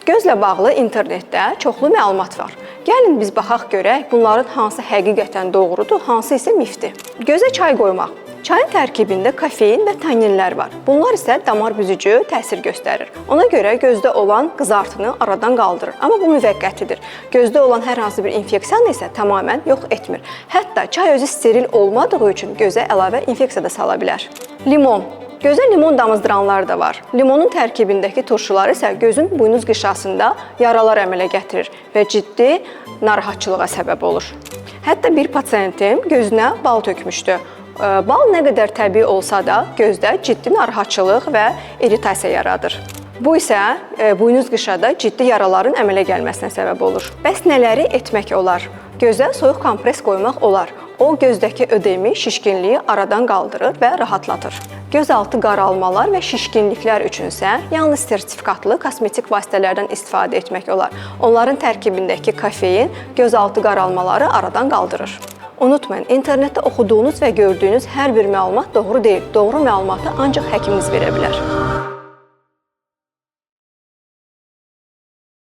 Gözlə bağlı internetdə çoxlu məlumat var. Gəlin biz baxaq görək bunların hansı həqiqətən doğrudur, hansı isə mifdir. Gözə çay qoymaq. Çayın tərkibində kofein və tanninlər var. Bunlar isə damar büzücü təsir göstərir. Ona görə gözdə olan qızartını aradan qaldırır. Amma bu müvəqqətidir. Gözdə olan hər hansı bir infeksiyanı isə tamamilə yox etmir. Hətta çay özü steril olmadığı üçün gözə əlavə infeksiya da sala bilər. Limon. Gözə limon damızdıranlar da var. Limonun tərkibindəki turşular isə gözün buynuz qışasında yaralar əmələ gətirir və ciddi narahatçılığa səbəb olur. Hətta bir pasiyentim gözünə bal tökmüşdü. Bal nə qədər təbii olsa da gözdə ciddi narahatçılıq və iritasiya yaradır. Bu isə buynuz qışada ciddi yaraların əmələ gəlməsinə səbəb olur. Bəs nələri etmək olar? Gözə soyuq kompres qoymaq olar. O, gözdəki ödemi, şişkinliyi aradan qaldırır və rahatlatır. Gözaltı qaralmalar və şişkinliklər üçünsə yalnız sertifikatlı kosmetik vasitələrdən istifadə etmək olar. Onların tərkibindəki kofein gözaltı qaralmaları aradan qaldırır. Unutmayın, internetdə oxuduğunuz və gördüyünüz hər bir məlumat doğru deyil. Doğru məlumatı ancaq həkiminiz verə bilər.